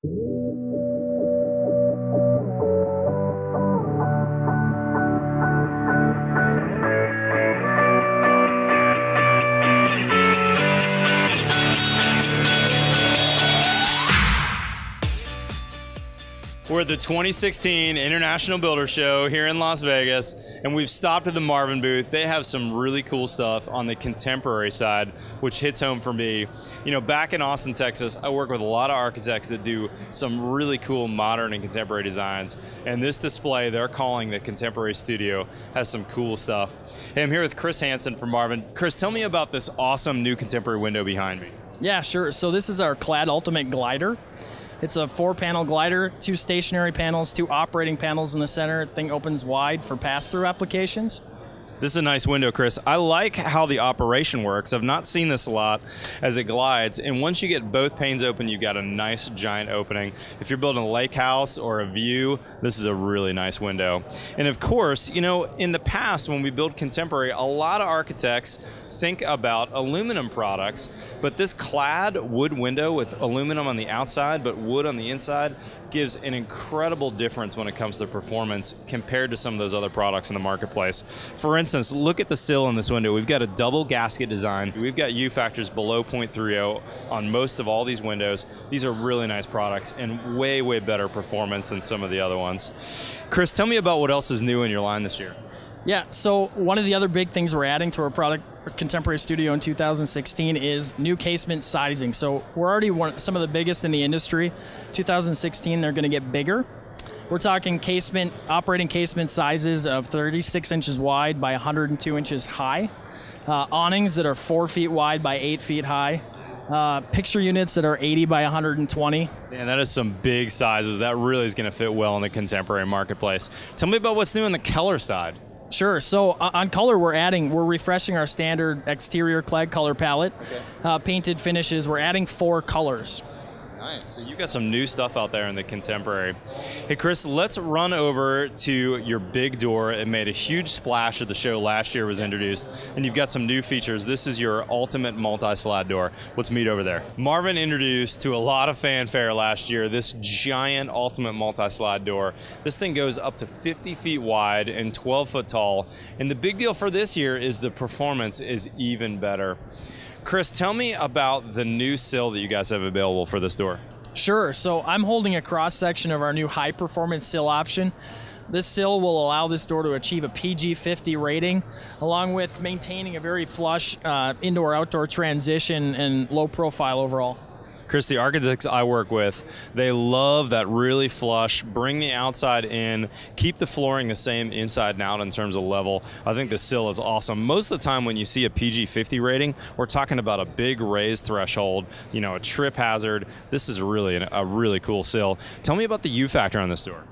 We're at the 2016 International Builder Show here in Las Vegas, and we've stopped at the MARVIN booth. They have some really cool stuff on the contemporary side, which hits home for me. You know, back in Austin, Texas, I work with a lot of architects that do some really cool modern and contemporary designs, and this display they're calling the Contemporary Studio has some cool stuff. Hey, I'm here with Chris Hansen from MARVIN. Chris, tell me about this awesome new contemporary window behind me. Yeah, sure. So this is our Clad Ultimate Glider. It's a 4-panel glider, 2 stationary panels, 2 operating panels in the center. The thing opens wide for pass-through applications. This is a nice window, Chris. I like how the operation works. I've not seen this a lot as it glides, and once you get both panes open, you've got a nice giant opening. If you're building a lake house or a view, this is a really nice window. And of course, you know, in the past when we build contemporary, a lot of architects think about aluminum products, but this clad wood window with aluminum on the outside but wood on the inside gives an incredible difference when it comes to performance compared to some of those other products in the marketplace. For instance, look at the sill in this window. We've got a double gasket design. We've got U factors below 0.30 on most of all these windows. These are really nice products and way, way better performance than some of the other ones. Chris, tell me about what else is new in your line this year. Yeah, so one of the other big things we're adding to our product Contemporary Studio in 2016 is new casement sizing. So we're already some of the biggest in the industry. 2016, they're going to get bigger. We're talking casement, operating casement sizes of 36 inches wide by 102 inches high. Awnings that are 4 feet wide by 8 feet high. Picture units that are 80 by 120. Man, that is some big sizes. That really is going to fit well in the contemporary marketplace. Tell me about what's new on the color side. Sure. So on color, we're refreshing our standard exterior clad color palette. Okay. Painted finishes. We're adding 4 colors. Nice. So you got some new stuff out there in the contemporary. Hey, Chris, let's run over to your big door. It made a huge splash at the show last year, was introduced, and you've got some new features. This is your ultimate multi-slide door. Let's meet over there. MARVIN introduced to a lot of fanfare last year this giant ultimate multi-slide door. This thing goes up to 50 feet wide and 12 foot tall, and the big deal for this year is the performance is even better. Chris, tell me about the new sill that you guys have available for this door. Sure. So I'm holding a cross-section of our new high-performance sill option. This sill will allow this door to achieve a PG50 rating, along with maintaining a very flush indoor-outdoor transition and low profile overall. Chris, the architects I work with, they love that really flush, bring the outside in, keep the flooring the same inside and out in terms of level. I think the sill is awesome. Most of the time when you see a PG50 rating, we're talking about a big raised threshold, you know, a trip hazard. This is really a really cool sill. Tell me about the U factor on this door.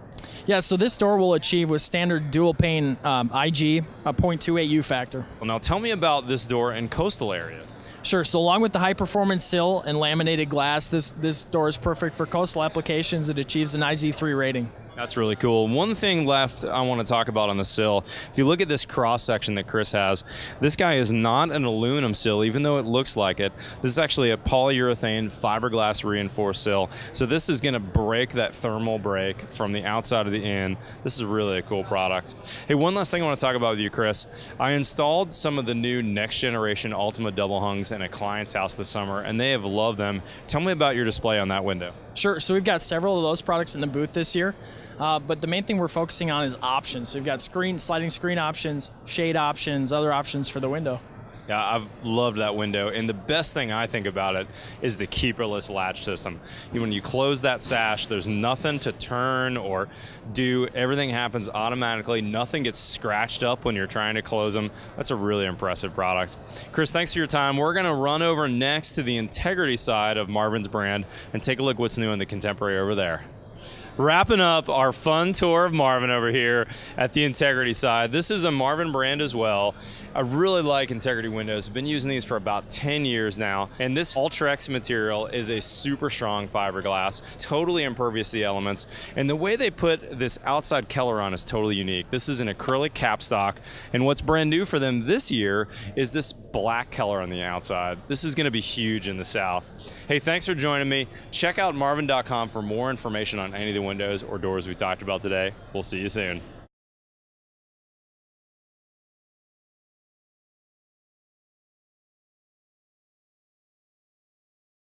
Yeah, so this door will achieve with standard dual pane IG a 0.28 U factor. Well, now tell me about this door in coastal areas. Sure. So along with the high-performance sill and laminated glass, this door is perfect for coastal applications. It achieves an IZ3 rating. That's really cool. One thing left I want to talk about on the sill. If you look at this cross-section that Chris has, this guy is not an aluminum sill, even though it looks like it. This is actually a polyurethane fiberglass reinforced sill. So this is going to break that thermal break from the outside of the in. This is really a cool product. Hey, one last thing I want to talk about with you, Chris. I installed some of the new next generation Ultima double hungs in a client's house this summer, and they have loved them. Tell me about your display on that window. Sure. So we've got several of those products in the booth this year. But the main thing we're focusing on is options. So we've got sliding screen options, shade options, other options for the window. Yeah, I've loved that window, and the best thing I think about it is the keeperless latch system. When you close that sash, there's nothing to turn or do. Everything happens automatically. Nothing gets scratched up when you're trying to close them. That's a really impressive product. Chris, thanks for your time. We're going to run over next to the integrity side of MARVIN's brand and take a look what's new in the contemporary over there. Wrapping up our fun tour of MARVIN over here at the integrity side. This is a MARVIN brand as well. I really like integrity windows. I've been using these for about 10 years now. And this Ultrex material is a super strong fiberglass, totally impervious to the elements. And the way they put this outside Keller on is totally unique. This is an acrylic capstock. And what's brand new for them this year is this black color on the outside. This is going to be huge in the South. Hey, thanks for joining me. Check out marvin.com for more information on any of the windows or doors we talked about today. We'll see you soon.